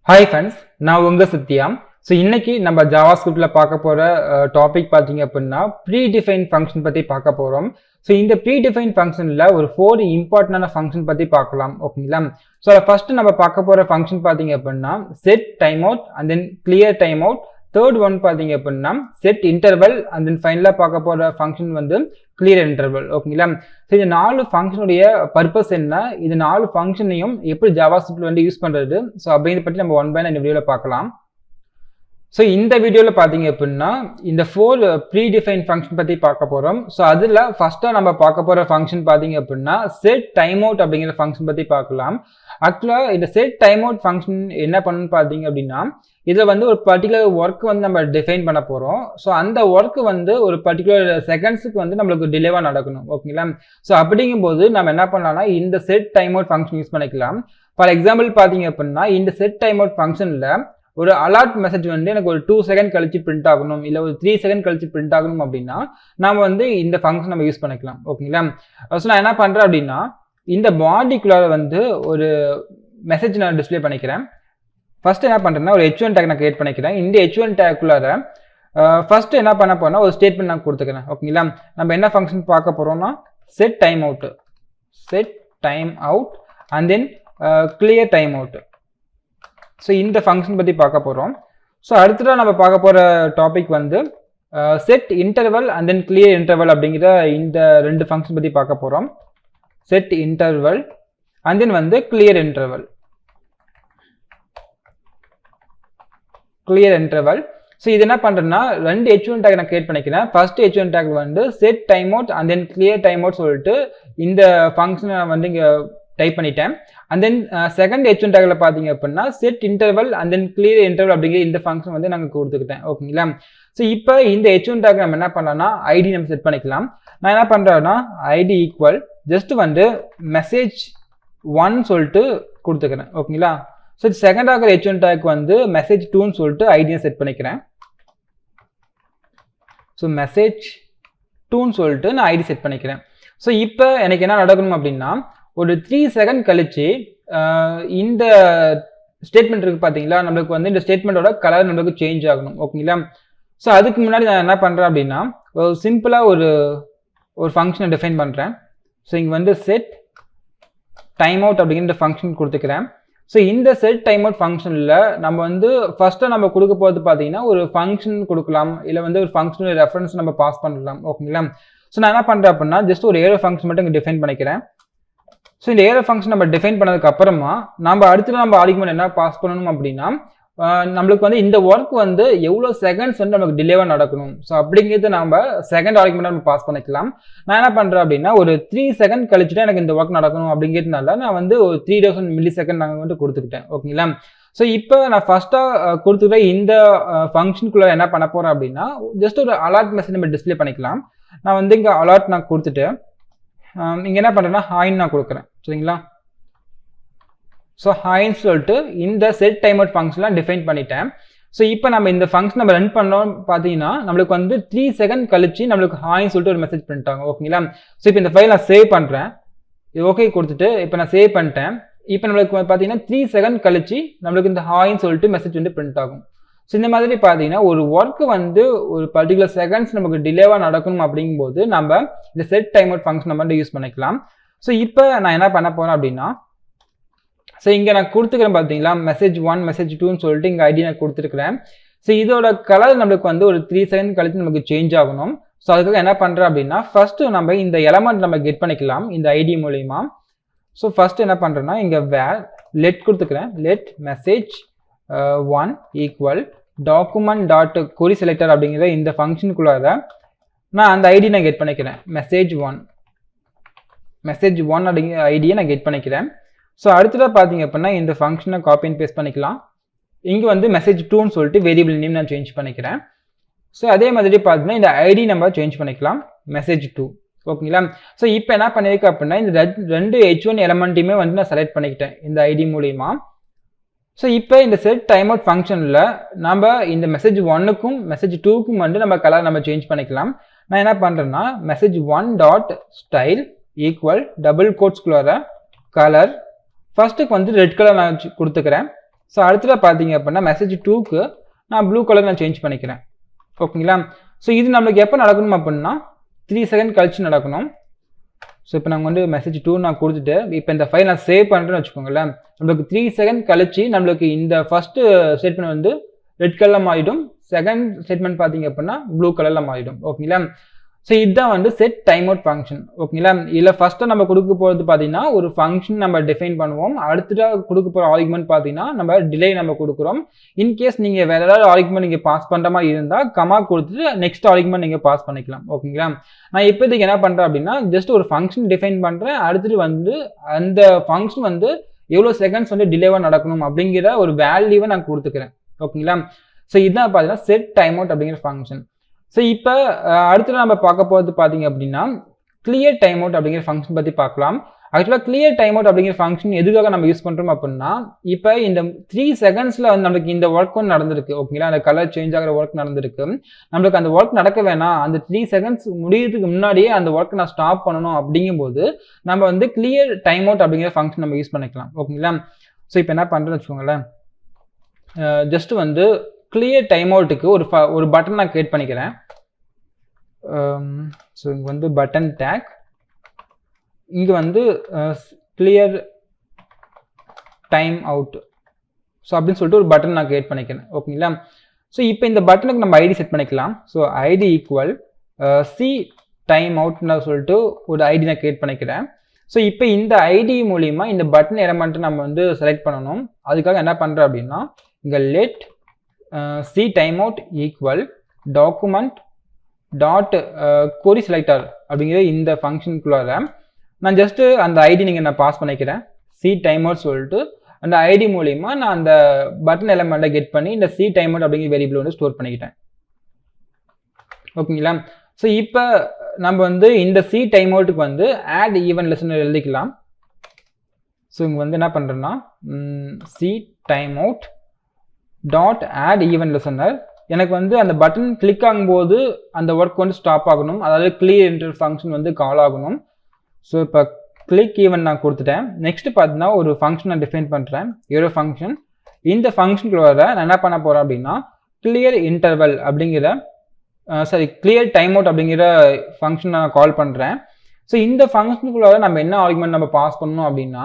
Hi friends, நான் உங்க Sathya. So இன்னைக்கு நம்ம JavaScriptல பார்க்க போற டாபிக் பார்த்தீங்க அப்படின்னா ப்ரீடிஃபைன் ஃபங்க்ஷன் பத்தி பார்க்க போறோம். ஸோ இந்த ப்ரீடிஃபைன் ஃபங்க்ஷன்ல ஒரு 4 இம்பார்ட்டன்டான ஃபங்க்ஷன் பத்தி பார்க்கலாம். ஓகேங்களா? ஸோ ஃபர்ஸ்ட் நம்ம பார்க்க போற ஃபங்க்ஷன் பார்த்தீங்க அப்படின்னா setTimeout and then clearTimeout. Third one பார்த்தீங்க அப்படின்னா setInterval and then ஃபைனலாக பார்க்க போற ஃபங்க்ஷன் வந்து clearInterval. ஓகேங்களா? ஸோ இந்த 4 ஃபங்க்ஷனுடைய பர்பஸ் என்ன, இது 4 ஃபங்க்ஷனையும் எப்படி JavaScript வந்து யூஸ் பண்றது, ஸோ அப்படிங்கிறத பற்றி நம்ம ஒன் பை இந்த வீடியோவில் பார்க்கலாம். ஸோ இந்த வீடியோவில் பார்த்தீங்க அப்படின்னா இந்த 4 ப்ரீடிஃபைன் ஃபங்க்ஷன் பற்றி பார்க்க போகிறோம். ஸோ அதில் ஃபர்ஸ்ட்டாக நம்ம பார்க்க போகிற ஃபங்க்ஷன் பார்த்தீங்க அப்படின்னா setTimeout அப்படிங்கிற ஃபங்க்ஷன் பற்றி பார்க்கலாம். ஆக்சுவலாக இந்த setTimeout ஃபங்க்ஷன் என்ன பண்ணுன்னு பார்த்தீங்க அப்படின்னா இதில் வந்து ஒரு பர்டிகுலர் ஒர்க் வந்து நம்ம டிஃபைன் பண்ண போகிறோம். ஸோ அந்த ஒர்க் வந்து ஒரு பர்டிகுலர் செகண்ட்ஸுக்கு வந்து நம்மளுக்கு டிலேவாக நடக்கணும். ஓகேங்களா? ஸோ அப்படிங்கும்போது நம்ம என்ன பண்ணலாம்னா இந்த setTimeout ஃபங்க்ஷன் யூஸ் பண்ணிக்கலாம். ஃபார் எக்ஸாம்பிள் பார்த்தீங்க அப்படின்னா இந்த setTimeout ஃபங்க்ஷனில் ஒரு அலர்ட் மெசேஜ் வந்து எனக்கு ஒரு 2 செகண்ட் கழிச்சு பிரிண்ட் ஆகணும், இல்லை ஒரு 3 செகண்ட் கழிச்சு பிரிண்ட் ஆகணும் அப்படின்னா நாம வந்து இந்த ஃபங்க்ஷன் நம்ம யூஸ் பண்ணிக்கலாம். ஓகேங்களா? ஸோ நான் என்ன பண்ணுறேன் அப்படின்னா இந்த பாடிக்குள்ளார வந்து ஒரு மெசேஜ் நான் டிஸ்பிளே பண்ணிக்கிறேன். ஃபர்ஸ்ட் என்ன பண்ணுறேன்னா ஒரு h1 டேக் நான் கிரியேட் பண்ணிக்கிறேன். இந்த h1 டேக்குள்ளார ஃபர்ஸ்ட் என்ன பண்ண போறேன்னா ஒரு ஸ்டேட்மெண்ட் நான் கொடுத்துக்கிறேன். ஓகேங்களா? நம்ம என்ன ஃபங்க்ஷன் பார்க்க போறோம்னா setTimeout and then clearTimeout. So இந்த ஃபங்க்ஷன் பற்றி பார்க்க போகிறோம். ஸோ அடுத்ததாக நம்ம பார்க்க போகிற டாபிக் வந்து setInterval and then clearInterval அப்படிங்கிற இந்த 2 ஃபங்க்ஷன் பற்றி பார்க்க போகிறோம். setInterval and then வந்து clearInterval. ஸோ இது என்ன பண்ணுறேன்னா 2 h1 டேக் நான் கிரியேட் பண்ணிக்கிறேன். ஃபர்ஸ்ட் h1 டேக் வந்து setTimeout and then clearTimeout சொல்லிட்டு இந்த ஃபங்க்ஷனை வந்து இங்கே டைப் பண்ணிட்டேன். அண்ட் தென் செகண்ட் h1 டேக்ல பார்த்தீங்க அப்படின்னா setInterval and then clearInterval அப்படிங்கிற இந்த ஃபங்க்ஷன் வந்து நாங்கள் கொடுத்துக்கிட்டேன். ஓகேங்களா? ஸோ இப்போ இந்த h1 டேக் நம்ம என்ன பண்ணலாம்னா ஐடி நம்ம செட் பண்ணிக்கலாம். நான் என்ன பண்ணுறேன்னா ஐடி ஈக்குவல் ஜஸ்ட் வந்து message1 சொல்லிட்டு கொடுத்துக்கிறேன். ஓகேங்களா? ஸோ செகண்ட் ஆகிற h1 டேக் வந்து message2ன்னு சொல்லிட்டு ஐடியை செட் பண்ணிக்கிறேன். ஸோ message2ன்னு சொல்லிட்டு நான் ஐடி செட் பண்ணிக்கிறேன். ஸோ இப்போ எனக்கு என்ன நடக்கணும் அப்படின்னா ஒரு 3 செகண்ட் கழிச்சு இந்த ஸ்டேட்மெண்ட் இருக்கு பார்த்தீங்களா, நம்மளுக்கு வந்து இந்த ஸ்டேட்மெண்ட்டோட கலர் நம்மளுக்கு சேஞ்ச் ஆகணும். ஓகேங்களா? ஸோ அதுக்கு முன்னாடி நான் என்ன பண்ணுறேன் அப்படின்னா ஒரு சிம்பிளாக ஒரு ஃபங்க்ஷனை டிஃபைன் பண்ணுறேன். ஸோ இங்கே வந்து setTimeout அப்படிங்கிற ஃபங்க்ஷன் கொடுத்துக்கிறேன். ஸோ இந்த setTimeout ஃபங்க்ஷனில் நம்ம வந்து ஃபர்ஸ்ட்டாக நம்ம கொடுக்க போகிறது பார்த்தீங்கன்னா ஒரு ஃபங்க்ஷன் கொடுக்கலாம், இல்லை வந்து ஒரு ஃபங்க்ஷனோட ரெஃபரன்ஸ் நம்ம பாஸ் பண்ணலாம். ஓகேங்களா? ஸோ நான் என்ன பண்ணுறேன் அப்படின்னா ஜஸ்ட் ஒரு ஏரோ ஃபங்க்ஷன் மட்டும் இங்கே டிஃபைன் பண்ணிக்கிறேன். ஸோ இந்த ஏரோ ஃபங்க்ஷன் நம்ம டிஃபைன் பண்ணதுக்கு அப்புறமா நம்ம அடுத்து நம்ம ஆர்குமெண்ட் என்ன பாஸ் பண்ணணும் அப்படின்னா நம்மளுக்கு வந்து இந்த ஒர்க் வந்து எவ்வளோ செகண்ட்ஸ் வந்து நமக்கு டிலேவாக நடக்கணும். ஸோ அப்படிங்கிறது நம்ம செகண்ட் ஆர்குமெண்ட் நம்ம பாஸ் பண்ணிக்கலாம். நான் என்ன பண்ணுறேன் அப்படின்னா ஒரு 3 செகண்ட் கழிச்சுட்டு எனக்கு இந்த ஒர்க் நடக்கணும் அப்படிங்கிறதுனால நான் வந்து ஒரு 3000 மில்லி செகண்ட் நாங்கள் வந்து கொடுத்துக்கிட்டேன். ஓகேங்களா? ஸோ இப்போ நான் ஃபர்ஸ்ட்டாக கொடுத்துக்கிற இந்த ஃபங்க்ஷனுக்குள்ள என்ன பண்ண போகிறேன் அப்படின்னா ஜஸ்ட் ஒரு அலர்ட் மெசேஜ் நம்ம டிஸ்பிளே பண்ணிக்கலாம். நான் வந்து இங்கே அலர்ட் நான் கொடுத்துட்டு இங்கே என்ன பண்ணுறேன்னா ஹாய்ன்னு நான் கொடுக்குறேன். சரிங்களா? ஸோ ஹாய்ன்னு சொல்லிட்டு இந்த setTimeout ஃபங்க்ஷன்லாம் டிஃபைன் பண்ணிட்டேன். ஸோ இப்போ நம்ம இந்த ஃபங்க்ஷன் நம்ம ரன் பண்ணோம் பார்த்தீங்கன்னா நம்மளுக்கு வந்து 3 செகண்ட் கழிச்சு நம்மளுக்கு ஹாய்ன்னு சொல்லிட்டு ஒரு மெசேஜ் பிரிண்ட் ஆகும். ஓகேங்களா? ஸோ இப்போ இந்த ஃபைல் நான் சேவ் பண்ணுறேன். இது ஓகே கொடுத்துட்டு இப்போ நான் சேவ் பண்ணிட்டேன். இப்போ நம்மளுக்கு பார்த்தீங்கன்னா 3 செகண்ட் கழிச்சு நம்மளுக்கு இந்த ஹாய்ன்னு சொல்லிட்டு மெசேஜ் வந்து பிரிண்ட் ஆகும். ஸோ இந்த மாதிரி பார்த்தீங்கன்னா ஒரு ஒர்க் வந்து ஒரு பர்டிகுலர் செகண்ட்ஸ் நமக்கு டிலேவாக நடக்கணும் அப்படிங்கும்போது நம்ம இந்த setTimeout ஃபங்க்ஷன் நம்ம வந்து யூஸ் பண்ணிக்கலாம். ஸோ இப்போ நான் என்ன பண்ண போகிறேன் அப்படின்னா ஸோ இங்கே நான் கொடுத்துக்கிறேன் பார்த்தீங்களா message1 message2ன்னு சொல்லிட்டு இங்கே ஐடி நான் கொடுத்துருக்கிறேன். ஸோ இதோட கலர் நம்மளுக்கு வந்து ஒரு 3 செகண்ட் கழிச்சு நமக்கு சேஞ்ச் ஆகணும். ஸோ அதுக்காக என்ன பண்ணுறேன் அப்படின்னா ஃபர்ஸ்ட் நம்ம இந்த எலமெண்ட் நம்ம கெட் பண்ணிக்கலாம் இந்த ஐடி மூலயமா. ஸோ ஃபர்ஸ்ட் என்ன பண்ணுறேன்னா இங்கே let கொடுத்துக்கிறேன். let message1 equal document.query selector அப்படிங்கிற இந்த ஃபங்க்ஷனுக்குள்ளார நான் அந்த ஐடி நான் கெட் பண்ணிக்கிறேன். message1 அப்படிங்கிற ஐடியை நான் கெட் பண்ணிக்கிறேன். ஸோ அடுத்ததாக பார்த்தீங்க அப்படின்னா இந்த ஃபங்க்ஷனை காப்பி அண்ட் பேஸ்ட் பண்ணிக்கலாம். இங்கே வந்து message2ன்னு சொல்லிட்டு வேரியபிள் நேம் நான் சேஞ்ச் பண்ணிக்கிறேன். ஸோ அதே மாதிரி பார்த்தீங்கன்னா இந்த ஐடி நம்ம சேஞ்ச் பண்ணிக்கலாம் message2. ஓகேங்களா? ஸோ இப்போ என்ன பண்ணியிருக்கேன் அப்படின்னா இந்த 2 h1 எலமெண்ட்டையுமே வந்து நான் செலக்ட் பண்ணிக்கிட்டேன் இந்த ஐடி மூலயமா. ஸோ இப்போ இந்த setTimeout ஃபங்க்ஷனில் நம்ம இந்த message1க்கும் message2க்கும் வந்து நம்ம கலர் நம்ம சேஞ்ச் பண்ணிக்கலாம். நான் என்ன பண்ணுறேன்னா message1.style ஈக்குவல் டபுள் கோட்ஸ்குள்ளார கலர் ஃபர்ஸ்ட்டுக்கு வந்து ரெட் கலர் நான் கொடுத்துக்கிறேன். ஸோ அடுத்தது பார்த்தீங்க அப்படின்னா மெசேஜ் 2க்கு நான் ப்ளூ கலர் நான் சேஞ்ச் பண்ணிக்கிறேன். ஓகேங்களா? ஸோ இது நம்மளுக்கு எப்போ நடக்கணும் அப்படின்னா 3 செகண்ட் கழிச்சு நடக்கணும். ஸோ இப்போ நாங்கள் வந்து மெசேஜ் 2 நான் கொடுத்துட்டு இப்போ இந்த ஃபைல் நான் சேவ் பண்ணுறேன்னு வச்சுக்கோங்களேன். நம்மளுக்கு 3 செகண்ட் கழிச்சு நம்மளுக்கு இந்த ஃபர்ஸ்ட் ஸ்டேட்மெண்ட் வந்து ரெட் கலரில் மாறிடும். செகண்ட் ஸ்டேட்மெண்ட் பார்த்தீங்க அப்படின்னா ப்ளூ கலரில் மாறிடும். ஓகேங்களா? ஸோ இதுதான் வந்து செட் டைம் அவுட் ஃபங்க்ஷன். ஓகேங்களா? இதில் ஃபர்ஸ்ட்டு நம்ம கொடுக்க போகிறது பார்த்தீங்கன்னா ஒரு ஃபங்க்ஷன் நம்ம டிஃபைன் பண்ணுவோம். அடுத்ததாக கொடுக்க போகிற ஆர்குமெண்ட் பார்த்தீங்கன்னா நம்ம டிலே நம்ம கொடுக்குறோம். இன்கேஸ் நீங்கள் வேறு ஏதாவது ஆர்குமெண்ட் நீங்கள் பாஸ் பண்ணுற மாதிரி இருந்தால் கமா கொடுத்துட்டு நெக்ஸ்ட் ஆர்குமெண்ட் நீங்கள் பாஸ் பண்ணிக்கலாம். ஓகேங்களா? நான் இப்போதைக்கு என்ன பண்ணுறேன் அப்படின்னா ஜஸ்ட் ஒரு ஃபங்க்ஷன் டிஃபைன் பண்ணுறேன். அடுத்துட்டு வந்து அந்த ஃபங்க்ஷன் வந்து எவ்வளோ செகண்ட்ஸ் வந்து டிலேவாக நடக்கணும் அப்படிங்கிற ஒரு வேல்யூவை நான் கொடுத்துக்கிறேன். ஓகேங்களா? ஸோ இதுதான் பார்த்தீங்கன்னா செட் டைம் அவுட் அப்படிங்கிற ஃபங்க்ஷன். ஸோ இப்போ அடுத்து நம்ம பார்க்க போகிறது பார்த்தீங்க அப்படின்னா கிளியர் டைம் அவுட் அப்படிங்கிற ஃபங்க்ஷன் பற்றி பார்க்கலாம். ஆக்சுவலாக கிளியர் டைம் அவுட் அப்படிங்கிற ஃபங்க்ஷன் எதுக்காக நம்ம யூஸ் பண்ணுறோம் அப்படின்னா இப்போ இந்த 3 செகண்ட்ஸில் வந்து நம்மளுக்கு இந்த ஒர்க் ஒன்று நடந்திருக்கு. ஓகேங்களா? அந்த கலர் சேஞ்ச் ஆகிற ஒர்க் நடந்திருக்கு. நம்மளுக்கு அந்த ஒர்க் நடக்க வேணாம், அந்த 3 செகண்ட்ஸ் முடியறதுக்கு முன்னாடியே அந்த ஒர்க் நான் ஸ்டாப் பண்ணணும் அப்படிங்கும்போது நம்ம வந்து கிளியர் டைம் அவுட் அப்படிங்கிற ஃபங்க்ஷன் நம்ம யூஸ் பண்ணிக்கலாம். ஓகேங்களா? ஸோ இப்போ என்ன பண்ணுறேன்னு வச்சுக்கோங்களேன், ஜஸ்ட் வந்து கிளியர் டைம் அவுட்டுக்கு ஒரு பட்டன் நான் கிரியேட் பண்ணிக்கிறேன். ஸோ இங்கே வந்து பட்டன் டேக், இங்கே வந்து கிளியர் டைம் அவுட் ஸோ அப்படின்னு சொல்லிட்டு ஒரு பட்டன் நான் கிரியேட் பண்ணிக்கிறேன். ஓகேங்களா? ஸோ இப்போ இந்த பட்டனுக்கு நம்ம ஐடி செட் பண்ணிக்கலாம். So ID equal C time அவுட்னு சொல்லிட்டு ஒரு ஐடி நான் கிரியேட் பண்ணிக்கிறேன். ஸோ இப்போ இந்த ஐடி மூலிமா இந்த பட்டன் எலமெண்ட்டை நம்ம வந்து செலக்ட் பண்ணணும். அதுக்காக என்ன பண்ணுறேன் அப்படின்னா இங்கே let C time out equal document dot query selector அப்படிங்கிற இந்த ஃபங்க்ஷனுக்குள்ளார நான் ஜஸ்ட்டு அந்த ஐடி நான் பாஸ் பண்ணிக்கிறேன். சி டைம் அவுட் சொல்லிட்டு அந்த ஐடி மூலிமா நான் அந்த பட்டன் எலமெண்ட்டை கெட் பண்ணி இந்த சி டைம் அவுட் அப்படிங்கிற வேரியபிள் வந்து ஸ்டோர் பண்ணிக்கிட்டேன். ஓகேங்களா? ஸோ இப்போ நம்ம வந்து இந்த சி டைம் அவுட்டுக்கு வந்து ஆட் ஈவன் லிசனர் எழுதிக்கலாம். ஸோ இங்கே வந்து என்ன பண்ணுறேன்னா C time out dot add even listener, எனக்கு வந்து அந்த பட்டன் கிளிக் ஆகும்போது அந்த ஒர்க் வந்து ஸ்டாப் ஆகணும், அதாவது கிளியர் இன்டர் ஃபங்க்ஷன் வந்து கால் ஆகணும். ஸோ இப்போ கிளிக் ஈவன் நான் கொடுத்துட்டேன். நெக்ஸ்ட் பார்த்தீங்கன்னா ஒரு ஃபங்க்ஷன் நான் டிஃபைன் பண்ணுறேன், ஏரோ ஃபங்க்ஷன். இந்த ஃபங்க்ஷனுக்குள்ள நான் என்ன பண்ண போகிறேன் அப்படின்னா கிளியர் இன்டர்வல் அப்படிங்கிற கிளியர் டைம் அவுட் அப்படிங்கிற ஃபங்க்ஷன் நான் கால் பண்ணுறேன். ஸோ இந்த ஃபங்க்ஷனுக்குள்ள நம்ம என்ன ஆர்குமெண்ட் நம்ம பாஸ் பண்ணணும் அப்படின்னா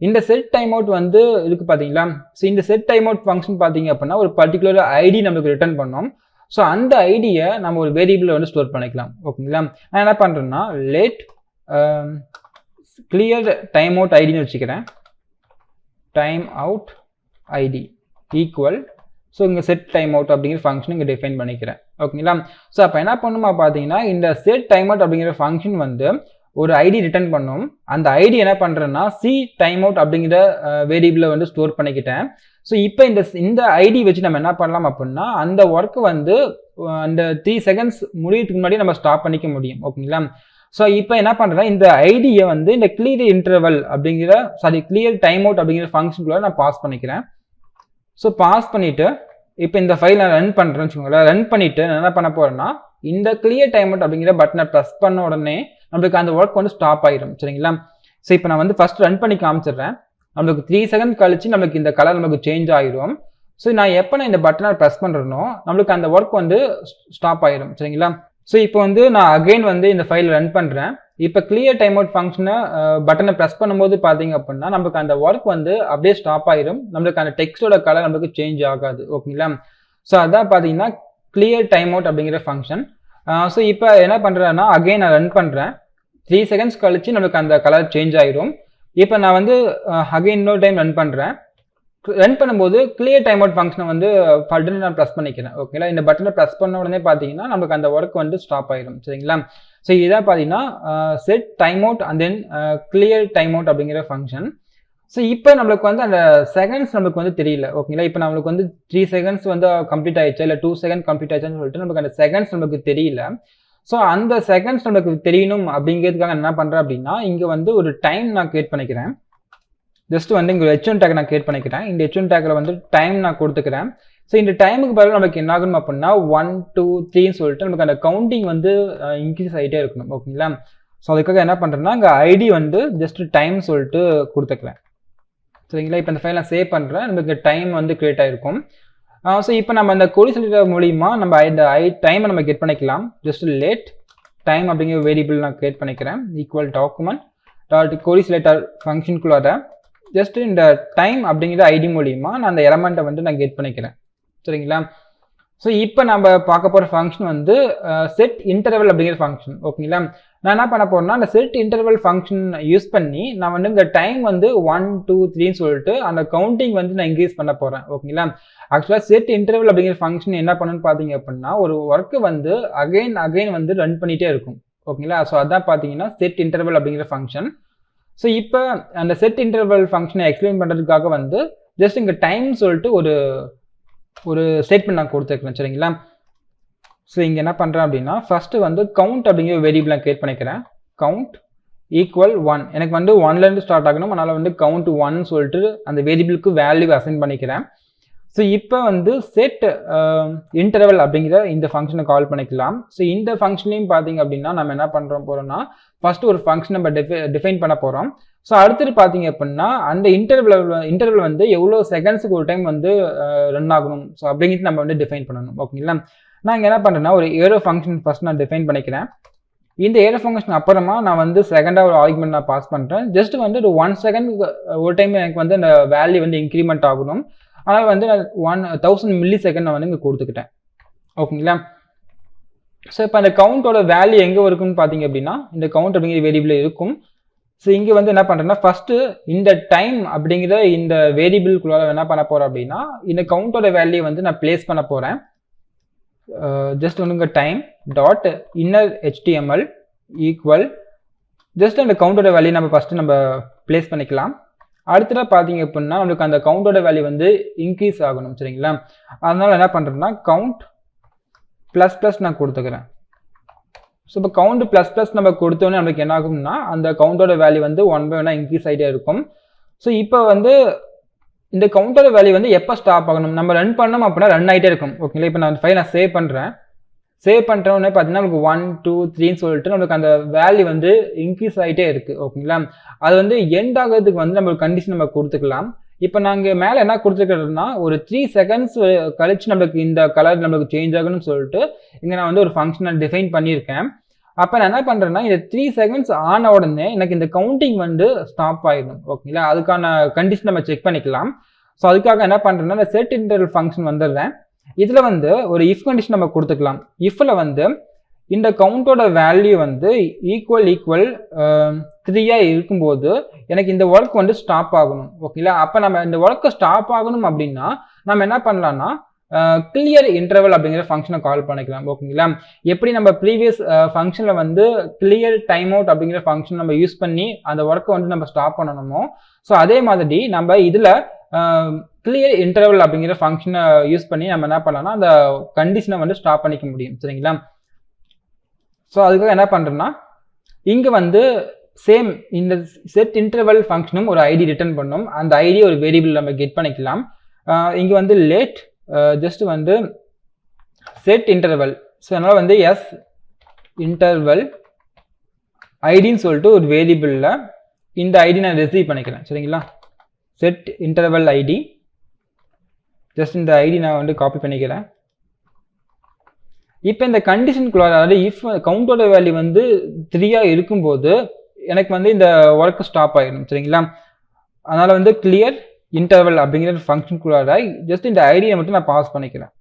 இந்த செட் டைம் அவுட் வந்து இருக்கு பார்த்தீங்களா? ஸோ இந்த செட் டைம் அவுட் ஃபங்க்ஷன் பார்த்தீங்க அப்படின்னா ஒரு பர்டிகுலர் ஐடி நமக்கு ரிட்டர்ன் பண்ணோம். ஸோ அந்த ஐடியை நம்ம ஒரு வேரியபிள் வந்து ஸ்டோர் பண்ணிக்கலாம். ஓகேங்களா? நான் என்ன பண்ணுறேன்னா லெட் கிளியர் டைம் அவுட் ஐடின்னு வச்சுக்கிறேன். Time out ID equal so இங்கே செட் டைம் அவுட் அப்படிங்கிற ஃபங்க்ஷன் இங்கே டிஃபைன் பண்ணிக்கிறேன். ஓகேங்களா? ஸோ அப்போ என்ன பண்ணுமா பார்த்தீங்கன்னா இந்த செட் டைம் அவுட் அப்படிங்கிற ஃபங்க்ஷன் வந்து ஒரு ஐடி ரிட்டர்ன் பண்ணும். அந்த ஐடி என்ன பண்ணுறேன்னா சி டைம் அவுட் அப்படிங்கிற வேரியபிளை வந்து ஸ்டோர் பண்ணிக்கிட்டேன். ஸோ இப்போ இந்த ஐடி வச்சு நம்ம என்ன பண்ணலாம் அப்படின்னா அந்த ஒர்க்கு வந்து அந்த 3 செகண்ட்ஸ் முடியறதுக்கு முன்னாடி நம்ம ஸ்டாப் பண்ணிக்க முடியும். ஓகேங்களா? ஸோ இப்போ என்ன பண்ணுறேன்னா இந்த ஐடியை வந்து இந்த கிளியர் இன்டர்வல் அப்படிங்கிற கிளியர் டைம் அவுட் அப்படிங்கிற ஃபங்க்ஷனுக்குள்ள நான் பாஸ் பண்ணிக்கிறேன். ஸோ பாஸ் பண்ணிவிட்டு இப்போ இந்த ஃபைல் நான் ரன் பண்ணுறேன்னு வச்சுக்கோங்களேன். ரன் பண்ணிவிட்டு நான் என்ன பண்ண போகிறேன்னா இந்த கிளியர் டைம் அவுட் அப்படிங்கிற பட்டனை ப்ரெஸ் பண்ண உடனே நம்மளுக்கு அந்த ஒர்க் வந்து ஸ்டாப் ஆகிடும். சரிங்களா? ஸோ இப்போ நான் வந்து ஃபர்ஸ்ட் ரன் பண்ணி காமிச்சிடுறேன். நம்மளுக்கு 3 செகண்ட் கழிச்சு நம்மளுக்கு இந்த கலர் நமக்கு சேஞ்ச் ஆகிடும். ஸோ நான் எப்போ நான் இந்த பட்டனை ப்ரெஸ் பண்ணுறேனோ நம்மளுக்கு அந்த ஒர்க் வந்து ஸ்டாப் ஆகிடும். சரிங்களா? ஸோ இப்போ வந்து நான் அகைன் வந்து இந்த ஃபைல் ரன் பண்ணுறேன். இப்போ கிளியர் டைம் அவுட் ஃபங்க்ஷனை பட்டனை ப்ரெஸ் பண்ணும்போது பார்த்தீங்க அப்படின்னா நமக்கு அந்த ஒர்க் வந்து அப்படியே ஸ்டாப் ஆகிடும். நம்மளுக்கு அந்த டெக்ஸ்டோட கலர் நம்மளுக்கு சேஞ்ச் ஆகாது. ஓகேங்களா? ஸோ அதான் பார்த்தீங்கன்னா கிளியர் டைம் அவுட் அப்படிங்கிற ஃபங்க்ஷன். ஸோ இப்போ என்ன பண்ணுறேன்னா அகைன் நான் ரன் பண்ணுறேன். 3 செகண்ட்ஸ் கழிச்சு நம்மளுக்கு அந்த கலர் சேஞ்ச் ஆகிடும். இப்போ நான் வந்து அகைன் இன்னொரு டைம் ரன் பண்ணுறேன். ரன் பண்ணும்போது கிளியர் டைம் அவுட் ஃபங்க்ஷனை வந்து பட்டனை நான் ப்ரெஸ் பண்ணிக்கிறேன். ஓகேங்களா? இந்த பட்டனை ப்ரெஸ் பண்ண உடனே பார்த்தீங்கன்னா நமக்கு அந்த ஒர்க் வந்து ஸ்டாப் ஆகிடும். சரிங்களா? ஸோ இதான் பார்த்தீங்கன்னா set time out and then clear time out அப்படிங்கிற ஃபங்க்ஷன். ஸோ இப்போ நம்மளுக்கு வந்து அந்த செகண்ட்ஸ் நமக்கு வந்து தெரியல. ஓகேங்களா? இப்போ நம்மளுக்கு வந்து 3 செகண்ட்ஸ் வந்து கம்ப்ளீட் ஆயிடுச்சா இல்லை 2 செகண்ட் கம்ப்ளீட் ஆயிடுச்சான்னு சொல்லிட்டு நமக்கு அந்த செகண்ட்ஸ் நமக்கு தெரியல. ஸோ அந்த செகண்ட்ஸ் நமக்கு தெரியணும் அப்படிங்கிறதுக்காக என்ன பண்ணுறேன் அப்படின்னா இங்கே வந்து ஒரு டைம் நான் கிரியேட் பண்ணிக்கிறேன். ஜஸ்ட் வந்து இங்கே H1 டேக் நான் கிரியேட் பண்ணிக்கிறேன். இந்த H1 டேக்கில் வந்து டைம் நான் கொடுத்துக்கிறேன். ஸோ இந்த டைமுக்கு பதிலாக நமக்கு என்ன ஆகணும் அப்படின்னா 1 2 3ன்னு சொல்லிட்டு நமக்கு அந்த கவுண்டிங் வந்து இன்க்ரீஸ் ஆகிட்டே இருக்கணும். ஓகேங்களா? ஸோ அதுக்காக என்ன பண்ணுறேன்னா இங்கே ஐடி வந்து ஜஸ்ட் டைம் சொல்லிட்டு கொடுத்துக்கிறேன். சரிங்களா. இப்போ இந்த ஃபைல் நான் சேவ் பண்ணுறேன், நமக்கு டைம் வந்து கிரியேட் ஆகிருக்கும். ஸோ இப்போ நம்ம அந்த கொரி செலக்டர் மூலிமா நம்ம இந்த டைமை நம்ம கெட் பண்ணிக்கலாம். ஜஸ்ட் லேட் டைம் அப்படிங்கிற வேரியபிள் நான் கிரியேட் பண்ணிக்கிறேன். Equal document dot query selector ஃபங்க்ஷனுக்குள்ளார just இந்த டைம் அப்படிங்கிற ஐடி மூலிமா நான் அந்த எலமெண்ட்டை வந்து நான் கெட் பண்ணிக்கிறேன். சரிங்களா. ஸோ இப்போ நம்ம பார்க்க போகிற ஃபங்க்ஷன் வந்து setInterval அப்படிங்கிற ஃபங்க்ஷன். ஓகேங்களா. நான் என்ன பண்ண போறேன்னா அந்த setInterval ஃபங்க்ஷன் யூஸ் பண்ணி நான் வந்து இந்த டைம் வந்து 1 2 3ன்னு சொல்லிட்டு அந்த கவுண்டிங் வந்து நான் இன்க்ரீஸ் பண்ண போறேன். ஓகேங்களா. ஆக்சுவலாக setInterval அப்படிங்கிற ஃபங்க்ஷன் என்ன பண்ணுன்னு பார்த்தீங்க அப்படின்னா ஒரு ஒர்க்கு வந்து அகைன் வந்து ரன் பண்ணிட்டே இருக்கும். ஓகேங்களா. ஸோ அதான் பார்த்தீங்கன்னா setInterval அப்படிங்கிற ஃபங்க்ஷன். ஸோ இப்போ அந்த setInterval ஃபங்க்ஷனை எக்ஸ்பிளைன் பண்ணுறதுக்காக வந்து ஜஸ்ட் இங்கே டைம் சொல்லிட்டு ஒரு ஸ்டேட்மெண்ட் நான் கொடுத்துருக்கேன். சரிங்களா. ஸோ இங்கே என்ன பண்ணுறேன் அப்படின்னா ஃபஸ்ட்டு வந்து கவுண்ட் அப்படிங்கிற வேரியபிள் நான் கிரியேட் பண்ணிக்கிறேன். கவுண்ட் ஈக்குவல் 1 எனக்கு வந்து 1லேருந்து ஸ்டார்ட் ஆகணும். அதனால் வந்து கவுண்ட் 1 சொல்லிட்டு அந்த வேரியபிளுக்கு வேல்யூ அசைன் பண்ணிக்கிறேன். ஸோ இப்போ வந்து setInterval அப்படிங்கிற இந்த ஃபங்க்ஷனை கால் பண்ணிக்கலாம். ஸோ இந்த ஃபங்க்ஷன்லையும் பார்த்தீங்க அப்படின்னா நம்ம என்ன போகிறோம்னா ஃபஸ்ட்டு ஒரு ஃபங்க்ஷன் நம்ம டிஃபைன் பண்ண போகிறோம். ஸோ அடுத்தது பார்த்தீங்க அப்படின்னா அந்த இன்டர்வல் வந்து எவ்வளோ செகண்ட்ஸுக்கு ஒரு டைம் வந்து ரன் ஆகணும் ஸோ அப்படிங்கிறது நம்ம வந்து டிஃபைன் பண்ணணும். ஓகேங்களா. நான் இங்கே என்ன பண்ணுறேன்னா ஒரு ஏரோ ஃபங்க்ஷன் ஃபஸ்ட் நான் டிஃபைன் பண்ணிக்கிறேன். இந்த ஏரோ ஃபங்க்ஷன் அப்புறமா நான் வந்து செகண்டாக ஒரு ஆர்குமெண்ட் நான் பாஸ் பண்ணுறேன். ஜஸ்ட் வந்து ஒரு 1 செகண்ட் ஒரு டைம் எனக்கு வந்து அந்த வேல்யூ வந்து இன்க்ரிமெண்ட் ஆகணும். அதனால் வந்து 1000 மில்லி செகண்ட் நான் வந்து இங்கே கொடுத்துக்கிட்டேன். ஓகேங்களா. ஸோ இப்போ அந்த கவுண்டோட வேல்யூ எங்கே இருக்குன்னு பார்த்தீங்க அப்படின்னா இந்த கவுண்ட் அப்படிங்கிற வேரியபிள் இருக்கும். ஸோ இங்கே வந்து என்ன பண்ணுறேன்னா ஃபஸ்ட்டு இந்த டைம் அப்படிங்கிற இந்த வேரியபிள்குள்ளார என்ன பண்ண போகிறேன் அப்படின்னா இந்த கவுண்டோட வேல்யூ வந்து நான் பிளேஸ் பண்ண போகிறேன். ஜஸ்ட் வந்து இங்கே time dot inner HTML equal just அந்த கவுண்டோட வேல்யூ நம்ம ஃபஸ்ட்டு நம்ம பிளேஸ் பண்ணிக்கலாம். அடுத்ததாக பார்த்தீங்க அப்படின்னா நம்மளுக்கு அந்த கவுண்டோட வேல்யூ வந்து இன்க்ரீஸ் ஆகணும். சரிங்களா. அதனால் என்ன பண்ணுறேன்னா கவுண்ட் ++ நான் கொடுத்துக்கிறேன். ஸோ இப்போ கவுண்ட் ++ நம்ம கொடுத்தோன்னே நம்மளுக்கு என்ன ஆகும்னா அந்த கவுண்டோட வேல்யூ வந்து 1 by 1 இன்க்ரீஸ் ஆகிட்டே இருக்கும். ஸோ இப்போ வந்து இந்த கவுண்டோட வேல்யூ வந்து எப்போ ஸ்டாப் ஆகணும் நம்ம ரன் பண்ணோம் அப்படின்னா ரன் ஆகிட்டே இருக்கும். ஓகேங்களா. இப்போ நான் ஃபைல் நான் சேவ் பண்ணுறேன். சேவ் பண்ணுறோன்னே பார்த்தீங்கன்னா நமக்கு 1 2 3ன்னு சொல்லிட்டு நம்மளுக்கு அந்த வேல்யூ வந்து இன்க்ரீஸ் ஆகிட்டே இருக்குது. ஓகேங்களா. அது வந்து எண்ட் ஆகிறதுக்கு வந்து நம்ம கண்டிஷன் நம்ம கொடுத்துக்கலாம். இப்போ நாங்கள் மேலே என்ன கொடுத்துருக்கிறதுனா ஒரு 3 செகண்ட்ஸ் கழிச்சு நம்மளுக்கு இந்த கலர் நம்மளுக்கு சேஞ்ச் ஆகணும்னு சொல்லிட்டு இங்கே நான் வந்து ஒரு ஃபங்க்ஷனை டிஃபைன் பண்ணியிருக்கேன். அப்போ நான் என்ன பண்ணுறேன்னா இந்த 3 செகண்ட்ஸ் ஆன உடனே எனக்கு இந்த கவுண்டிங் வந்து ஸ்டாப் ஆகிடும். ஓகேங்களா. அதுக்கான கண்டிஷன் நம்ம செக் பண்ணிக்கலாம். ஸோ அதுக்காக என்ன பண்ணுறேன்னா இந்த setInterval ஃபங்க்ஷன் வந்துடுறேன். இதில் வந்து ஒரு இஃப் கண்டிஷன் நம்ம கொடுத்துக்கலாம். இஃப்ல வந்து இந்த கவுண்டோட வேல்யூ வந்து ஈக்குவல் 3 இருக்கும்போது எனக்கு இந்த ஒர்க் வந்து ஸ்டாப் ஆகணும். ஓகேங்களா. அப்போ நம்ம இந்த ஒர்க்கை ஸ்டாப் ஆகணும் அப்படின்னா நம்ம என்ன பண்ணலாம்னா clearInterval அப்படிங்கிற ஃபங்க்ஷனை கால் பண்ணிக்கலாம். ஓகேங்களா. எப்படி நம்ம ப்ரீவியஸ் ஃபங்க்ஷனில் வந்து clearTimeout அப்படிங்கிற ஃபங்க்ஷன் நம்ம யூஸ் பண்ணி அந்த ஒர்க்கை வந்து நம்ம ஸ்டாப் பண்ணணுமோ ஸோ அதே மாதிரி நம்ம இதில் clearInterval அப்படிங்கிற ஃபங்க்ஷனை யூஸ் பண்ணி நம்ம என்ன பண்ணலாம்னா அந்த கண்டிஷனை வந்து ஸ்டாப் பண்ணிக்க முடியும். சரிங்களா. ஸோ அதுக்காக என்ன பண்ணுறேன்னா இங்கே வந்து சேம் இந்த setInterval ஃபங்க்ஷனும் ஒரு ஐடி ரிட்டர்ன் பண்ணும். அந்த ஐடி ஒரு வேரியபிள் நம்ம கெட் பண்ணிக்கலாம். இங்கே வந்து லேட் ஜஸ்ட் வந்து setInterval ஸோ அதனால் வந்து setInterval ஐடின்னு சொல்லிட்டு ஒரு வேரியபிளில் இந்த ஐடி நான் ரிசீவ் பண்ணிக்கிறேன். சரிங்களா. setInterval ஐடி ஜஸ்ட் இந்த ஐடி நான் வந்து காப்பி பண்ணிக்கிறேன். இப்போ இந்த கண்டிஷனுக்குள்ள அதாவது இஃப் கவுண்டோட வேல்யூ வந்து 3 இருக்கும்போது எனக்கு வந்து இந்த ஒர்க் ஸ்டாப் ஆகிடும். சரிங்களா. அதனால் வந்து clearInterval அப்படிங்கிற ஃபங்க்ஷனுக்குள்ளார ஜஸ்ட் இந்த ஐடியை மட்டும் நான் பாஸ் பண்ணிக்கிறேன்.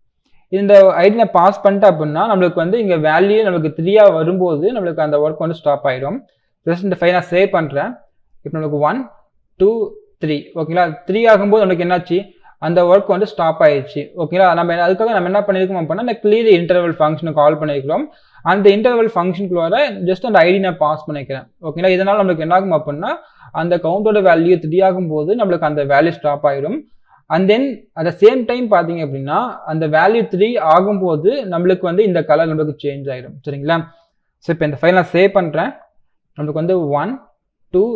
இந்த ஐடி நான் பாஸ் பண்ணிட்டேன் அப்படின்னா நம்மளுக்கு வந்து இங்கே வேல்யூ நம்மளுக்கு 3 வரும்போது நம்மளுக்கு அந்த ஒர்க் வந்து ஸ்டாப் ஆகிடும். ஜஸ்ட் இந்த ஃபைல் நான் சேவ் பண்ணுறேன். இப்போ நம்மளுக்கு 1 2 3 ஓகேங்களா. 3 ஆகும்போது நம்மளுக்கு என்னாச்சு அந்த ஒர்க் வந்து ஸ்டாப் ஆயிடுச்சு. ஓகேங்களா. நம்ம அதுக்காக நம்ம என்ன பண்ணியிருக்கோம் அப்படின்னா இந்த clearInterval ஃபங்க்ஷனை கால் பண்ணியிருக்கிறோம். அந்த இன்டர்வல் ஃபங்க்ஷனுக்குள்ளார ஜஸ்ட் அந்த ஐடி நான் பாஸ் பண்ணிக்கிறேன். ஓகேங்களா. இதனால் நம்மளுக்கு என்ன ஆகும் அப்படின்னா அந்த கவுண்டோட வேல்யூ 3 ஆகும்போது நம்மளுக்கு அந்த வேல்யூ ஸ்டாப் ஆயிடும். And then at the same time பார்த்தீங்க அப்படின்னா அந்த வேல்யூ 3 ஆகும்போது நம்மளுக்கு வந்து இந்த கலர் நம்மளுக்கு சேஞ்ச் ஆகிடும். சரிங்களா. ஸோ இப்போ இந்த ஃபைல் நான் சேவ் பண்ணுறேன். நம்மளுக்கு வந்து 1 2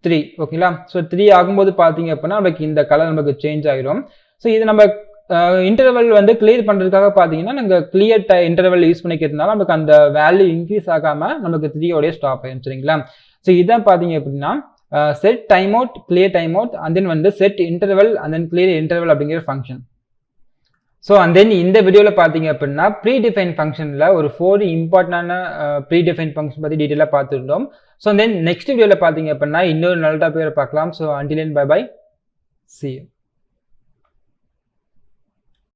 3 ஓகேங்களா. ஸோ 3 ஆகும்போது பார்த்தீங்க அப்படின்னா நமக்கு இந்த கலர் நமக்கு சேஞ்ச் ஆகிடும். ஸோ இது நம்ம இன்டர்வல் வந்து கிளியர் பண்ணுறதுக்காக பார்த்தீங்கன்னா நாங்கள் clearInterval யூஸ் பண்ணிக்கிறதுனால நமக்கு அந்த வேல்யூ இன்க்ரீஸ் ஆகாமல் நமக்கு 3 ஸ்டாப் ஆகிடும். சரிங்களா. ஸோ இதான் பார்த்தீங்க அப்படின்னா setTimeout, clearTimeout, and then வந்து setInterval and then clearInterval அப்படிங்கிற ஃபங்க்ஷன். ஸோ அண்ட் தென் இந்த வீடியோவில் பார்த்தீங்க அப்படின்னா ப்ரீடிஃபைன் ஃபங்க்ஷனில் ஒரு 4 இம்பார்ட்டண்டான ப்ரீடிஃபைன் ஃபங்க்ஷன் பற்றி டீட்டெயிலாக பார்த்துருந்தோம். ஸோ தென் நெக்ஸ்ட் வீடியோவில் பார்த்தீங்க அப்படின்னா இன்னொரு நல்ல டாபிக் பார்க்கலாம். So until then bye bye, see you.